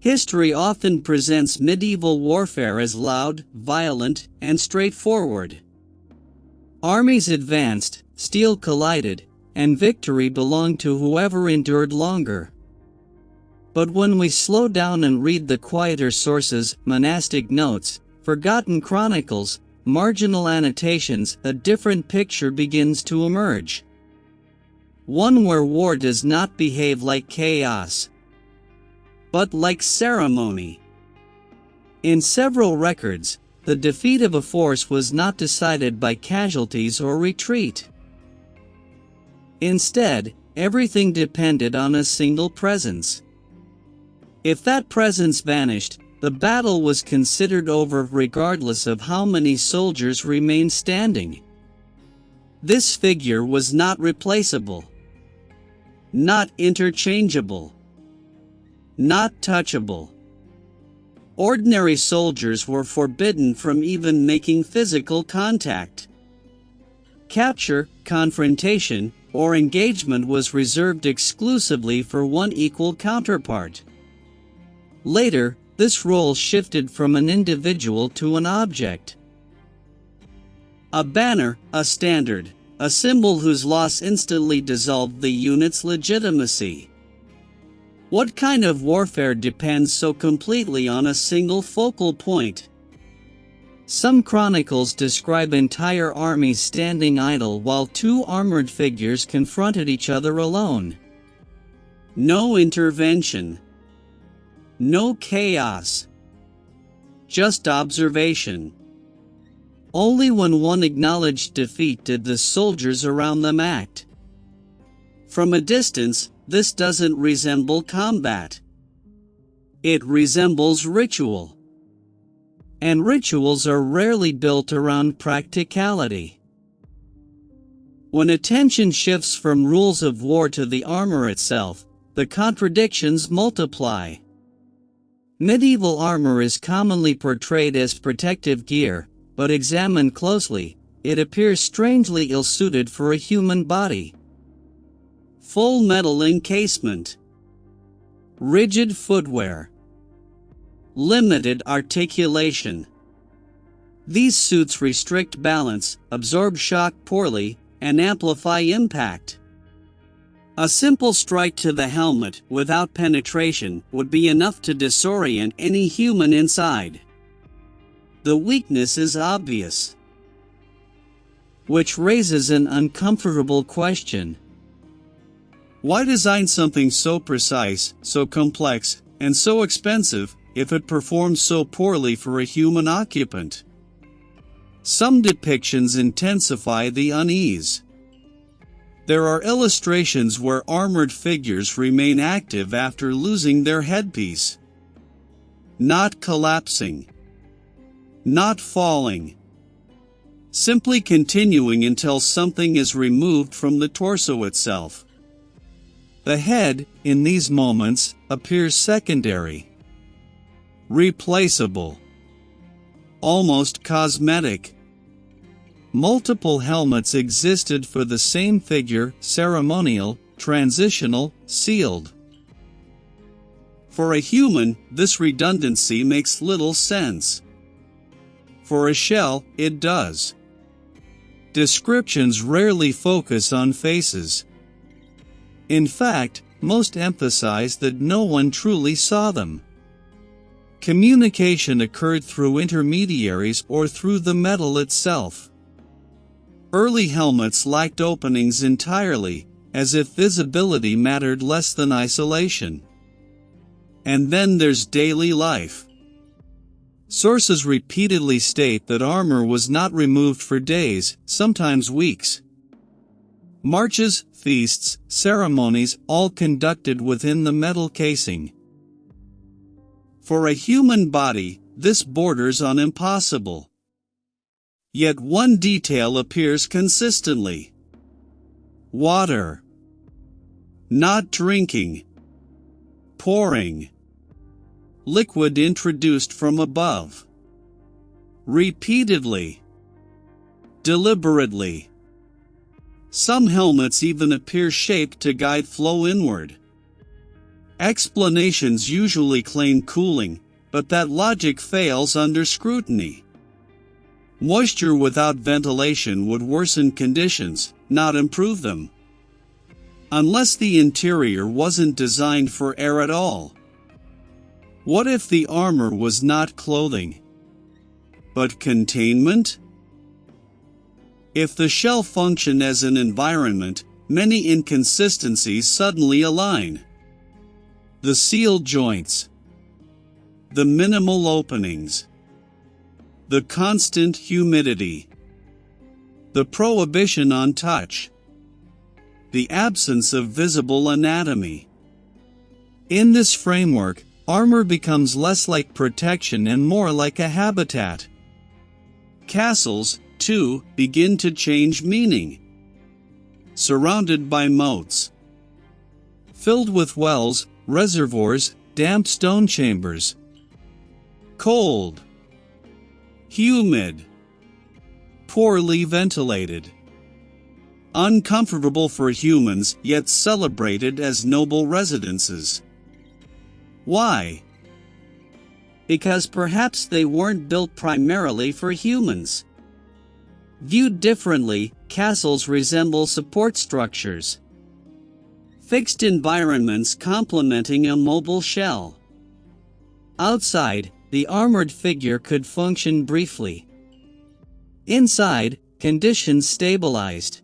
History often presents medieval warfare as loud, violent, and straightforward. Armies advanced, steel collided, and victory belonged to whoever endured longer. But when we slow down and read the quieter sources, monastic notes, forgotten chronicles, marginal annotations, a different picture begins to emerge. One where war does not behave like chaos, but like ceremony. In several records, the defeat of a force was not decided by casualties or retreat. Instead, everything depended on a single presence. If that presence vanished, the battle was considered over regardless of how many soldiers remained standing. This figure was not replaceable, not interchangeable, not touchable. Ordinary soldiers were forbidden from even making physical contact. Capture, confrontation, or engagement was reserved exclusively for one equal counterpart. Later, this role shifted from an individual to an object. A banner, a standard, a symbol whose loss instantly dissolved the unit's legitimacy. What kind of warfare depends so completely on a single focal point? Some chronicles describe entire armies standing idle while two armored figures confronted each other alone. No intervention. No chaos. Just observation. Only when one acknowledged defeat did the soldiers around them act. From a distance, this doesn't resemble combat. It resembles ritual. And rituals are rarely built around practicality. When attention shifts from rules of war to the armor itself, the contradictions multiply. Medieval armor is commonly portrayed as protective gear, but examined closely, it appears strangely ill-suited for a human body. Full metal encasement. Rigid footwear. Limited articulation. These suits restrict balance, absorb shock poorly, and amplify impact. A simple strike to the helmet without penetration would be enough to disorient any human inside. The weakness is obvious. Which raises an uncomfortable question. Why design something so precise, so complex, and so expensive if it performs so poorly for a human occupant? Some depictions intensify the unease. There are illustrations where armored figures remain active after losing their headpiece. Not collapsing. Not falling. Simply continuing until something is removed from the torso itself. The head, in these moments, appears secondary. Replaceable. Almost cosmetic. Multiple helmets existed for the same figure, ceremonial, transitional, sealed. For a human, this redundancy makes little sense. For a shell, it does. Descriptions rarely focus on faces. In fact, most emphasize that no one truly saw them. Communication occurred through intermediaries or through the metal itself. Early helmets lacked openings entirely, as if visibility mattered less than isolation. And then there's daily life. Sources repeatedly state that armor was not removed for days, sometimes weeks. Marches, feasts, ceremonies, all conducted within the metal casing. For a human body, this borders on impossible. Yet one detail appears consistently. Water. Not drinking. Pouring. Liquid introduced from above. Repeatedly. Deliberately. Some helmets even appear shaped to guide flow inward. Explanations usually claim cooling, but that logic fails under scrutiny. Moisture without ventilation would worsen conditions, not improve them. Unless the interior wasn't designed for air at all. What if the armor was not clothing, but containment? If the shell functioned as an environment, many inconsistencies suddenly align. The sealed joints, the minimal openings, the constant humidity, the prohibition on touch, the absence of visible anatomy. In this framework, armor becomes less like protection and more like a habitat. Castles, too, begin to change meaning. Surrounded by moats, filled with wells, reservoirs, damp stone chambers. Cold, humid, poorly ventilated. Uncomfortable for humans, yet celebrated as noble residences. Why? Because perhaps they weren't built primarily for humans. Viewed differently, castles resemble support structures. Fixed environments complementing a mobile shell. Outside, the armored figure could function briefly. Inside, conditions stabilized.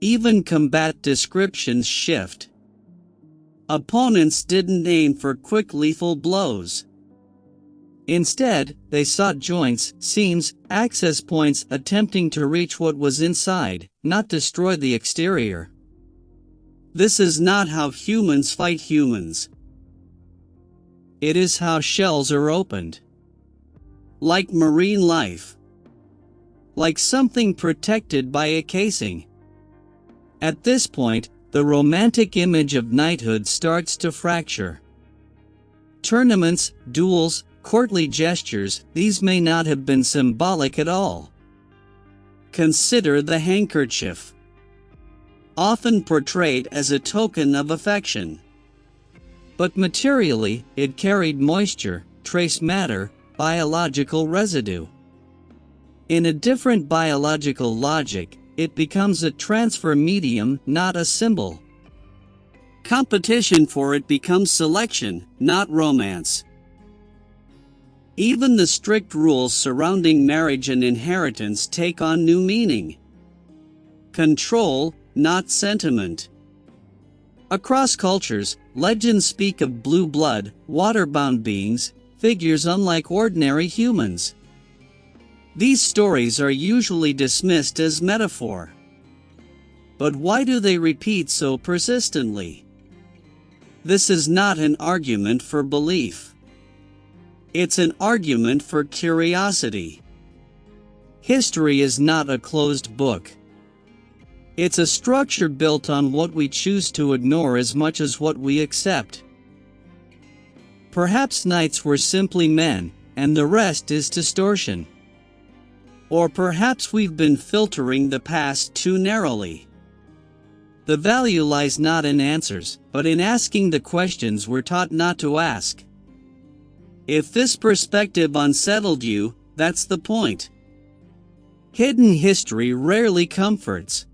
Even combat descriptions shift. Opponents didn't aim for quick lethal blows. Instead, they sought joints, seams, access points, attempting to reach what was inside, not destroy the exterior. This is not how humans fight humans. It is how shells are opened. Like marine life. Like something protected by a casing. At this point, the romantic image of knighthood starts to fracture. Tournaments, duels, courtly gestures, these may not have been symbolic at all. Consider the handkerchief. Often portrayed as a token of affection. But materially, it carried moisture, trace matter, biological residue. In a different biological logic, it becomes a transfer medium, not a symbol. Competition for it becomes selection, not romance. Even the strict rules surrounding marriage and inheritance take on new meaning. Control, not sentiment. Across cultures, legends speak of blue blood, water-bound beings, figures unlike ordinary humans. These stories are usually dismissed as metaphor. But why do they repeat so persistently? This is not an argument for belief. It's an argument for curiosity. History is not a closed book. It's a structure built on what we choose to ignore as much as what we accept. Perhaps knights were simply men, and the rest is distortion. Or perhaps we've been filtering the past too narrowly. The value lies not in answers, but in asking the questions we're taught not to ask. If this perspective unsettled you, that's the point. Hidden history rarely comforts.